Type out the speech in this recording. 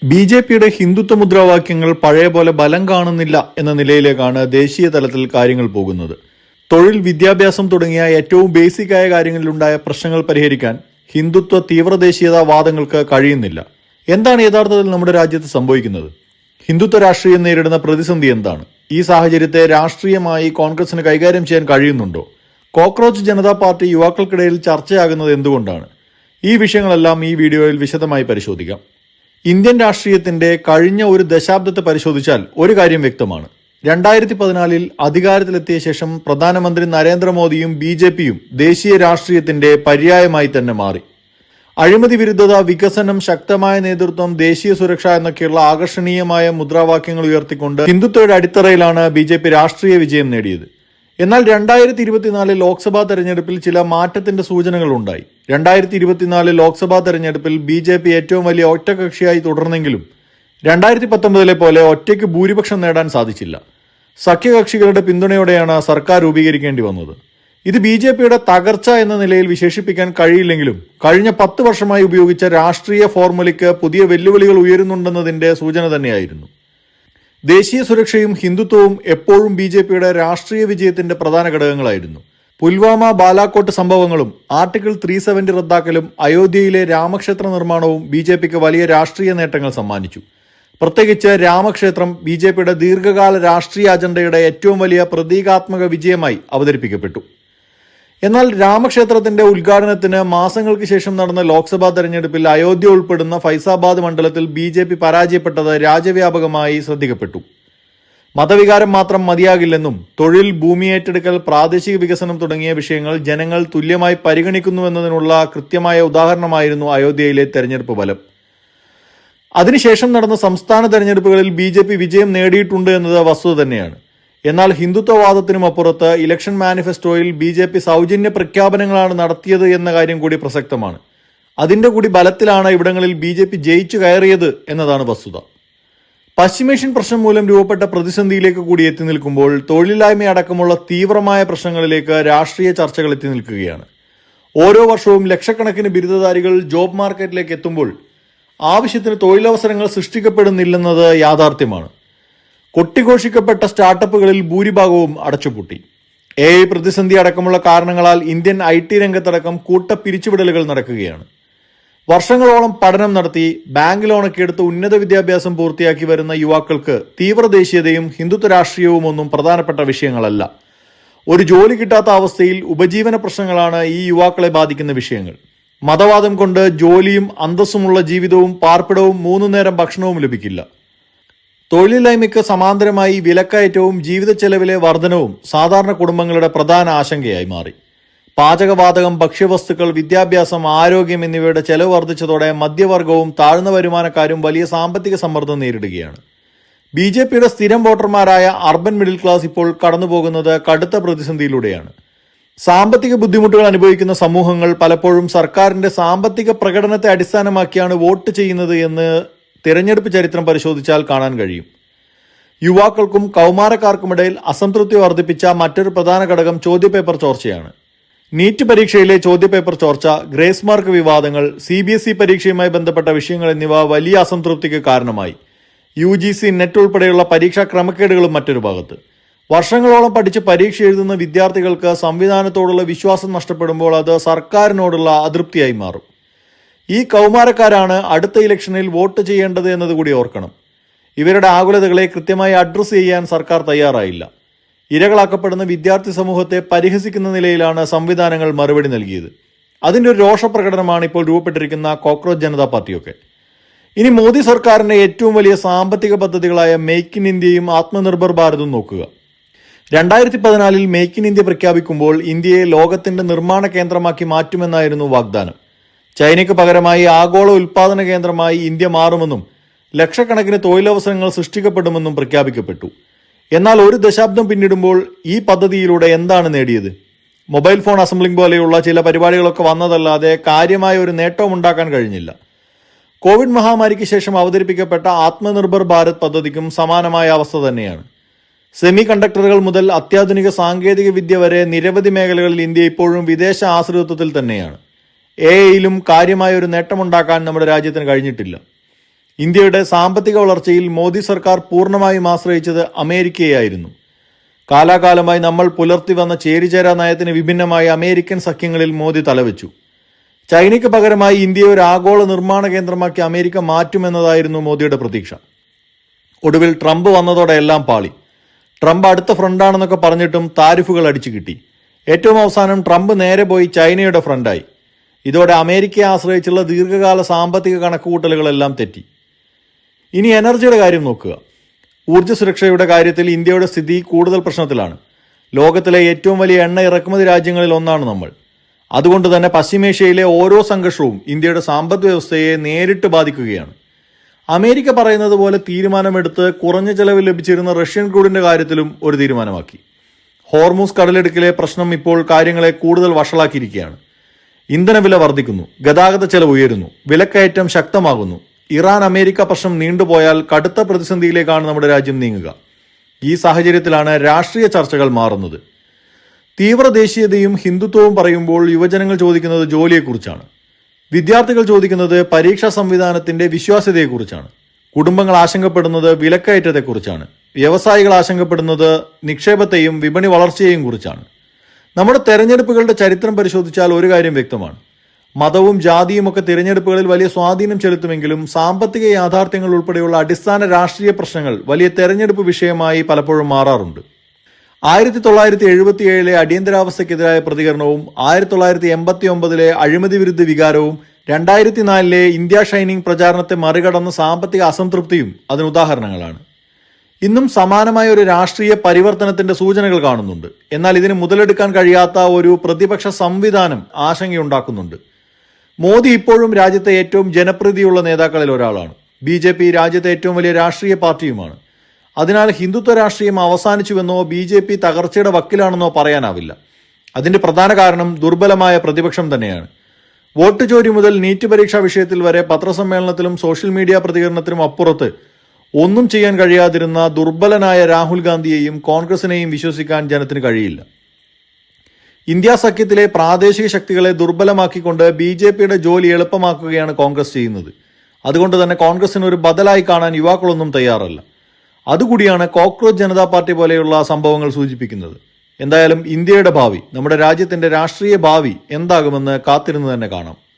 ബി.ജെ.പിയുടെ ഹിന്ദുത്വ മുദ്രാവാക്യങ്ങൾ പഴയ പോലെ ബലം കാണുന്നില്ല എന്ന നിലയിലേക്കാണ് ദേശീയ തലത്തിൽ കാര്യങ്ങൾ പോകുന്നത്. തൊഴിൽ, വിദ്യാഭ്യാസം തുടങ്ങിയ ഏറ്റവും ബേസിക്കായ കാര്യങ്ങളിലുണ്ടായ പ്രശ്നങ്ങൾ പരിഹരിക്കാൻ ഹിന്ദുത്വ തീവ്രദേശീയതാ വാദങ്ങൾക്ക് കഴിയുന്നില്ല. എന്താണ് യഥാർത്ഥത്തിൽ നമ്മുടെ രാജ്യത്ത് സംഭവിക്കുന്നത്? ഹിന്ദുത്വ രാഷ്ട്രീയം നേരിടുന്ന പ്രതിസന്ധി എന്താണ്? ഈ സാഹചര്യത്തെ രാഷ്ട്രീയമായി കോൺഗ്രസിന് കൈകാര്യം ചെയ്യാൻ കഴിയുന്നുണ്ടോ? കോക്രോച്ച് ജനതാ പാർട്ടി യുവാക്കൾക്കിടയിൽ ചർച്ചയാകുന്നത് എന്തുകൊണ്ടാണ്? ഈ വിഷയങ്ങളെല്ലാം ഈ വീഡിയോയിൽ വിശദമായി പരിശോധിക്കാം. ഇന്ത്യൻ രാഷ്ട്രീയത്തിന്റെ കഴിഞ്ഞ ഒരു ദശാബ്ദത്തെ പരിശോധിച്ചാൽ ഒരു കാര്യം വ്യക്തമാണ്. 2014 അധികാരത്തിലെത്തിയ ശേഷം പ്രധാനമന്ത്രി നരേന്ദ്രമോദിയും ബി.ജെ.പിയും ദേശീയ രാഷ്ട്രീയത്തിന്റെ പര്യായമായി തന്നെ മാറി. അഴിമതി വിരുദ്ധത, വികസനം, ശക്തമായ നേതൃത്വം, ദേശീയ സുരക്ഷ എന്നൊക്കെയുള്ള ആകർഷണീയമായ മുദ്രാവാക്യങ്ങൾ ഉയർത്തിക്കൊണ്ട് ഹിന്ദുത്വയുടെ അടിത്തറയിലാണ് ബി.ജെ.പി രാഷ്ട്രീയ വിജയം നേടിയത്. എന്നാൽ 2024 ലോക്സഭാ തെരഞ്ഞെടുപ്പിൽ ചില മാറ്റത്തിന്റെ സൂചനകൾ ഉണ്ടായി. 2024 ലോക്സഭാ തെരഞ്ഞെടുപ്പിൽ ബി.ജെ.പി ഏറ്റവും വലിയ ഒറ്റകക്ഷിയായി തുടർന്നെങ്കിലും 2019 പോലെ ഒറ്റയ്ക്ക് ഭൂരിപക്ഷം നേടാൻ സാധിച്ചില്ല. സഖ്യകക്ഷികളുടെ പിന്തുണയോടെയാണ് സർക്കാർ രൂപീകരിക്കേണ്ടി വന്നത്. ഇത് ബി.ജെ.പിയുടെ തകർച്ച എന്ന നിലയിൽ വിശേഷിപ്പിക്കാൻ കഴിയില്ലെങ്കിലും കഴിഞ്ഞ 10 വർഷമായി ഉപയോഗിച്ച രാഷ്ട്രീയ ഫോർമുലയ്ക്ക് പുതിയ വെല്ലുവിളികൾ ഉയരുന്നുണ്ടെന്നതിന്റെ സൂചന തന്നെയായിരുന്നു. ദേശീയ സുരക്ഷയും ഹിന്ദുത്വവും എപ്പോഴും ബി.ജെ.പിയുടെ രാഷ്ട്രീയ വിജയത്തിന്റെ പ്രധാന ഘടകങ്ങളായിരുന്നു. പുൽവാമ, ബാലാക്കോട്ട് സംഭവങ്ങളും ആർട്ടിക്കിൾ 370 റദ്ദാക്കലും അയോധ്യയിലെ രാമക്ഷേത്ര നിർമ്മാണവും ബി.ജെ.പിക്ക് വലിയ രാഷ്ട്രീയ നേട്ടങ്ങൾ സമ്മാനിച്ചു. പ്രത്യേകിച്ച് രാമക്ഷേത്രം ബി.ജെ.പിയുടെ ദീർഘകാല രാഷ്ട്രീയ അജണ്ടയുടെ ഏറ്റവും വലിയ പ്രതീകാത്മക വിജയമായി അവതരിപ്പിക്കപ്പെട്ടു. എന്നാൽ രാമക്ഷേത്രത്തിന്റെ ഉദ്ഘാടനത്തിന് മാസങ്ങൾക്ക് ശേഷം നടന്ന ലോക്സഭാ തെരഞ്ഞെടുപ്പിൽ അയോധ്യ ഉൾപ്പെടുന്ന ഫൈസാബാദ് മണ്ഡലത്തിൽ ബി.ജെ.പി പരാജയപ്പെട്ടത് രാജ്യവ്യാപകമായി ശ്രദ്ധിക്കപ്പെട്ടു. മതവികാരം മാത്രം മതിയാകില്ലെന്നും തൊഴിൽ, ഭൂമി ഏറ്റെടുക്കൽ, പ്രാദേശിക വികസനം തുടങ്ങിയ വിഷയങ്ങൾ ജനങ്ങൾ തുല്യമായി പരിഗണിക്കുന്നുവെന്നതിനുള്ള കൃത്യമായ ഉദാഹരണമായിരുന്നു അയോധ്യയിലെ തെരഞ്ഞെടുപ്പ് ഫലം. അതിനുശേഷം നടന്ന സംസ്ഥാന തെരഞ്ഞെടുപ്പുകളിൽ ബി.ജെ.പി വിജയം നേടിയിട്ടുണ്ട് എന്നത് വസ്തുത തന്നെയാണ്. എന്നാൽ ഹിന്ദുത്വവാദത്തിനും അപ്പുറത്ത് ഇലക്ഷൻ മാനിഫെസ്റ്റോയിൽ ബി.ജെ.പി സൗജന്യ പ്രഖ്യാപനങ്ങളാണ് നടത്തിയത് എന്ന കാര്യം കൂടി പ്രസക്തമാണ്. അതിന്റെ കൂടി ബലത്തിലാണ് ഇവിടങ്ങളിൽ ബി.ജെ.പി ജയിച്ചു കയറിയത് എന്നതാണ് വസ്തുത. പശ്ചിമേഷ്യൻ പ്രശ്നം മൂലം രൂപപ്പെട്ട പ്രതിസന്ധിയിലേക്ക് കൂടി എത്തി നിൽക്കുമ്പോൾ തൊഴിലില്ലായ്മയടക്കമുള്ള തീവ്രമായ പ്രശ്നങ്ങളിലേക്ക് രാഷ്ട്രീയ ചർച്ചകൾ എത്തി നിൽക്കുകയാണ്. ഓരോ വർഷവും ലക്ഷക്കണക്കിന് ബിരുദധാരികൾ ജോബ് മാർക്കറ്റിലേക്ക് എത്തുമ്പോൾ ആവശ്യത്തിന് തൊഴിലവസരങ്ങൾ സൃഷ്ടിക്കപ്പെടുന്നില്ലെന്നത് യാഥാർത്ഥ്യമാണ്. കൊട്ടിഘോഷിക്കപ്പെട്ട സ്റ്റാർട്ടപ്പുകളിൽ ഭൂരിഭാഗവും അടച്ചുപൂട്ടി. AI പ്രതിസന്ധി അടക്കമുള്ള കാരണങ്ങളാൽ ഇന്ത്യൻ IT രംഗത്തടക്കം കൂട്ട പിരിച്ചുവിടലുകൾ നടക്കുകയാണ്. വർഷങ്ങളോളം പഠനം നടത്തി ബാങ്ക് ലോണൊക്കെ എടുത്ത് ഉന്നത വിദ്യാഭ്യാസം പൂർത്തിയാക്കി വരുന്ന യുവാക്കൾക്ക് തീവ്രദേശീയതയും ഹിന്ദുത്വ രാഷ്ട്രീയവും ഒന്നും പ്രധാനപ്പെട്ട വിഷയങ്ങളല്ല. ഒരു ജോലി കിട്ടാത്ത അവസ്ഥയിൽ ഉപജീവന പ്രശ്നങ്ങളാണ് ഈ യുവാക്കളെ ബാധിക്കുന്ന വിഷയങ്ങൾ. മതവാദം കൊണ്ട് ജോലിയും അന്തസ്സുമുള്ള ജീവിതവും പാർപ്പിടവും 3 നേരം ഭക്ഷണവും ലഭിക്കില്ല. തൊഴിലില്ലായ്മയ്ക്ക് സമാന്തരമായി വിലക്കയറ്റവും ജീവിത ചെലവിലെ വർധനവും സാധാരണ കുടുംബങ്ങളുടെ പ്രധാന ആശങ്കയായി മാറി. പാചകവാതകം, ഭക്ഷ്യവസ്തുക്കൾ, വിദ്യാഭ്യാസം, ആരോഗ്യം എന്നിവയുടെ ചെലവ് വർദ്ധിച്ചതോടെ മധ്യവർഗവും താഴ്ന്ന വരുമാനക്കാരും വലിയ സാമ്പത്തിക സമ്മർദ്ദം നേരിടുകയാണ്. ബി.ജെ.പിയുടെ സ്ഥിരം വോട്ടർമാരായ അർബൻ മിഡിൽ ക്ലാസ് ഇപ്പോൾ കടന്നുപോകുന്നത് കടുത്ത പ്രതിസന്ധിയിലൂടെയാണ്. സാമ്പത്തിക ബുദ്ധിമുട്ടുകൾ അനുഭവിക്കുന്ന സമൂഹങ്ങൾ പലപ്പോഴും സർക്കാരിന്റെ സാമ്പത്തിക പ്രകടനത്തെ അടിസ്ഥാനമാക്കിയാണ് വോട്ട് ചെയ്യുന്നത് എന്ന് തിരഞ്ഞെടുപ്പ് ചരിത്രം പരിശോധിച്ചാൽ കാണാൻ കഴിയും. യുവാക്കൾക്കും കൗമാരക്കാർക്കുമിടയിൽ അസംതൃപ്തി വർദ്ധിപ്പിച്ച മറ്റൊരു പ്രധാന ഘടകം ചോദ്യപേപ്പർ ചോർച്ചയാണ്. നീറ്റ് പരീക്ഷയിലെ ചോദ്യപേപ്പർ ചോർച്ച, ഗ്രേസ് മാർക്ക് വിവാദങ്ങൾ, CBSE പരീക്ഷയുമായി ബന്ധപ്പെട്ട വിഷയങ്ങൾ എന്നിവ വലിയ അസംതൃപ്തിക്ക് കാരണമായി. UGC, നെറ്റ് ഉൾപ്പെടെയുള്ള പരീക്ഷാ ക്രമക്കേടുകളും മറ്റൊരു ഭാഗത്ത്. വർഷങ്ങളോളം പഠിച്ച് പരീക്ഷ എഴുതുന്ന വിദ്യാർത്ഥികൾക്ക് സംവിധാനത്തോടുള്ള വിശ്വാസം നഷ്ടപ്പെടുമ്പോൾ അത് സർക്കാരിനോടുള്ള അതൃപ്തിയായി മാറും. ഈ കൗമാരക്കാരാണ് അടുത്ത ഇലക്ഷനിൽ വോട്ട് ചെയ്യേണ്ടത് എന്നതുകൂടി ഓർക്കണം. ഇവരുടെ ആകുലതകളെ കൃത്യമായി അഡ്രസ്സ് ചെയ്യാൻ സർക്കാർ തയ്യാറായില്ല. ഇരകളാക്കപ്പെടുന്ന വിദ്യാർത്ഥി സമൂഹത്തെ പരിഹസിക്കുന്ന നിലയിലാണ് സംവിധാനങ്ങൾ മറുപടി നൽകിയത്. അതിന്റെ ഒരു രോഷപ്രകടനമാണ് ഇപ്പോൾ രൂപപ്പെട്ടിരിക്കുന്ന കോക്രോച്ച് ജനതാ പാർട്ടിയൊക്കെ. ഇനി മോദി സർക്കാരിന്റെ ഏറ്റവും വലിയ സാമ്പത്തിക പദ്ധതികളായ മേക്ക് ഇൻ ഇന്ത്യയും ആത്മനിർഭർ ഭാരതും നോക്കുക. 2014 മേക്ക് ഇൻ ഇന്ത്യ പ്രഖ്യാപിക്കുമ്പോൾ ഇന്ത്യയെ ലോകത്തിന്റെ നിർമ്മാണ കേന്ദ്രമാക്കി മാറ്റുമെന്നായിരുന്നു വാഗ്ദാനം. ചൈനയ്ക്ക് പകരമായി ആഗോള ഉൽപാദന കേന്ദ്രമായി ഇന്ത്യ മാറുമെന്നും ലക്ഷക്കണക്കിന് തൊഴിലവസരങ്ങൾ സൃഷ്ടിക്കപ്പെടുമെന്നും പ്രഖ്യാപിക്കപ്പെട്ടു. എന്നാൽ ഒരു ദശാബ്ദം പിന്നിടുമ്പോൾ ഈ പദ്ധതിയിലൂടെ എന്താണ് നേടിയത്? മൊബൈൽ ഫോൺ അസംബ്ലിംഗ് പോലെയുള്ള ചില പരിപാടികളൊക്കെ വന്നതല്ലാതെ കാര്യമായ ഒരു നേട്ടവും ഉണ്ടാക്കാൻ കഴിഞ്ഞില്ല. കോവിഡ് മഹാമാരിക്ക് ശേഷം അവതരിപ്പിക്കപ്പെട്ട ആത്മനിർഭർ ഭാരത് പദ്ധതിക്കും സമാനമായ അവസ്ഥ തന്നെയാണ്. സെമി കണ്ടക്ടറുകൾ മുതൽ അത്യാധുനിക സാങ്കേതിക വിദ്യ വരെ നിരവധി മേഖലകളിൽ ഇന്ത്യ ഇപ്പോഴും വിദേശ ആശ്രിതത്വത്തിൽ തന്നെയാണ്. AI-യിലും കാര്യമായ ഒരു നേട്ടമുണ്ടാക്കാൻ നമ്മുടെ രാജ്യത്തിന് കഴിഞ്ഞിട്ടില്ല. ഇന്ത്യയുടെ സാമ്പത്തിക വളർച്ചയിൽ മോദി സർക്കാർ പൂർണ്ണമായും ആശ്രയിച്ചത് അമേരിക്കയായിരുന്നു. കാലാകാലമായി നമ്മൾ പുലർത്തി വന്ന ചേരിചേരാ നയത്തിന് വിഭിന്നമായ അമേരിക്കൻ സഖ്യങ്ങളിൽ മോദി തലവെച്ചു. ചൈനയ്ക്ക് പകരമായി ഇന്ത്യയെ ഒരു ആഗോള നിർമ്മാണ കേന്ദ്രമാക്കി അമേരിക്ക മാറ്റുമെന്നതായിരുന്നു മോദിയുടെ പ്രതീക്ഷ. ഒടുവിൽ ട്രംപ് വന്നതോടെ എല്ലാം പാളി. ട്രംപ് അടുത്ത ഫ്രണ്ടാണെന്നൊക്കെ പറഞ്ഞിട്ടും താരിഫുകൾ അടിച്ചു കിട്ടി. ഏറ്റവും അവസാനം ട്രംപ് നേരെ പോയി ചൈനയുടെ ഫ്രണ്ടായി. ഇതോടെ അമേരിക്കയെ ആശ്രയിച്ചുള്ള ദീർഘകാല സാമ്പത്തിക കണക്കുകൂട്ടലുകളെല്ലാം തെറ്റി. ഇനി എനർജിയുടെ കാര്യം നോക്കുക. ഊർജ്ജ സുരക്ഷയുടെ കാര്യത്തിൽ ഇന്ത്യയുടെ സ്ഥിതി കൂടുതൽ പ്രശ്നത്തിലാണ്. ലോകത്തിലെ ഏറ്റവും വലിയ എണ്ണ ഇറക്കുമതി രാജ്യങ്ങളിൽ ഒന്നാണ് നമ്മൾ. അതുകൊണ്ട് തന്നെ പശ്ചിമേഷ്യയിലെ ഓരോ സംഘർഷവും ഇന്ത്യയുടെ സമ്പദ് വ്യവസ്ഥയെ നേരിട്ട് ബാധിക്കുകയാണ്. അമേരിക്ക പറയുന്നത് പോലെ തീരുമാനമെടുത്ത് കുറഞ്ഞ ചെലവിൽ ലഭിച്ചിരുന്ന റഷ്യൻ ക്രൂഡിന്റെ കാര്യത്തിലും ഒരു തീരുമാനമാക്കി. ഹോർമൂസ് കടലിടുക്കിലെ പ്രശ്നം ഇപ്പോൾ കാര്യങ്ങളെ കൂടുതൽ വഷളാക്കിയിരിക്കുകയാണ്. ഇന്ധനവില വർദ്ധിക്കുന്നു, ഗതാഗത ചെലവ് ഉയരുന്നു, വിലക്കയറ്റം ശക്തമാകുന്നു. ഇറാൻ അമേരിക്ക പ്രശ്നം നീണ്ടുപോയാൽ കടുത്ത പ്രതിസന്ധിയിലേക്കാണ് നമ്മുടെ രാജ്യം നീങ്ങുക. ഈ സാഹചര്യത്തിലാണ് രാഷ്ട്രീയ ചർച്ചകൾ മാറുന്നത്. തീവ്ര ദേശീയതയും ഹിന്ദുത്വവും പറയുമ്പോൾ യുവജനങ്ങൾ ചോദിക്കുന്നത് ജോലിയെക്കുറിച്ചാണ്. വിദ്യാർത്ഥികൾ ചോദിക്കുന്നത് പരീക്ഷാ സംവിധാനത്തിന്റെ വിശ്വാസ്യതയെക്കുറിച്ചാണ്. കുടുംബങ്ങൾ ആശങ്കപ്പെടുന്നത് വിലക്കയറ്റത്തെക്കുറിച്ചാണ്. വ്യവസായികൾ ആശങ്കപ്പെടുന്നത് നിക്ഷേപത്തെയും വിപണി വളർച്ചയെയും കുറിച്ചാണ്. നമ്മുടെ തെരഞ്ഞെടുപ്പുകളുടെ ചരിത്രം പരിശോധിച്ചാൽ ഒരു കാര്യം വ്യക്തമാണ്. മതവും ജാതിയും ഒക്കെ തിരഞ്ഞെടുപ്പുകളിൽ വലിയ സ്വാധീനം ചെലുത്തുമെങ്കിലും സാമ്പത്തിക യാഥാർത്ഥ്യങ്ങൾ ഉൾപ്പെടെയുള്ള അടിസ്ഥാന രാഷ്ട്രീയ പ്രശ്നങ്ങൾ വലിയ തെരഞ്ഞെടുപ്പ് വിഷയമായി പലപ്പോഴും മാറാറുണ്ട്. 1977 അടിയന്തരാവസ്ഥയ്ക്കെതിരായ പ്രതികരണവും 1989 അഴിമതി വിരുദ്ധ വികാരവും 2004 ഇന്ത്യ ഷൈനിങ് പ്രചാരണത്തെ മറികടന്ന സാമ്പത്തിക അസംതൃപ്തിയും അതിന് ഉദാഹരണങ്ങളാണ്. ഇന്നും സമാനമായ ഒരു രാഷ്ട്രീയ പരിവർത്തനത്തിന്റെ സൂചനകൾ കാണുന്നുണ്ട്. എന്നാൽ ഇതിന് മുതലെടുക്കാൻ കഴിയാത്ത ഒരു പ്രതിപക്ഷ സംവിധാനം ആശങ്കയുണ്ടാക്കുന്നുണ്ട്. മോദി ഇപ്പോഴും രാജ്യത്തെ ഏറ്റവും ജനപ്രീതിയുള്ള നേതാക്കളിൽ ഒരാളാണ്. BJP രാജ്യത്തെ ഏറ്റവും വലിയ രാഷ്ട്രീയ പാർട്ടിയുമാണ്. അതിനാൽ ഹിന്ദുത്വ രാഷ്ട്രീയം അവസാനിച്ചുവെന്നോ BJP തകർച്ചയുടെ വക്കിലാണെന്നോ പറയാനാവില്ല. അതിന്റെ പ്രധാന കാരണം ദുർബലമായ പ്രതിപക്ഷം തന്നെയാണ്. വോട്ട് ചോരി മുതൽ നീറ്റ് പരീക്ഷാ വിഷയത്തിൽ വരെ പത്രസമ്മേളനത്തിലും സോഷ്യൽ മീഡിയ പ്രതികരണത്തിനും അപ്പുറത്ത് ഒന്നും ചെയ്യാൻ കഴിയാതിരുന്ന ദുർബലനായ രാഹുൽ ഗാന്ധിയെയും കോൺഗ്രസിനെയും വിശ്വസിക്കാൻ ജനത്തിന് കഴിയില്ല. ഇന്ത്യ സഖ്യത്തിലെ പ്രാദേശിക ശക്തികളെ ദുർബലമാക്കിക്കൊണ്ട് BJPയുടെ ജോലി എളുപ്പമാക്കുകയാണ് കോൺഗ്രസ് ചെയ്യുന്നത്. അതുകൊണ്ട് തന്നെ കോൺഗ്രസിന് ഒരു ബദലായി കാണാൻ യുവാക്കളൊന്നും തയ്യാറല്ല. അതുകൂടിയാണ് കോക്രോച്ച് ജനതാ പാർട്ടി പോലെയുള്ള സംഭവങ്ങൾ സൂചിപ്പിക്കുന്നത്. എന്തായാലും ഇന്ത്യയുടെ ഭാവി, നമ്മുടെ രാജ്യത്തിന്റെ രാഷ്ട്രീയ ഭാവി എന്താകുമെന്ന് കാത്തിരുന്ന് തന്നെ കാണാം.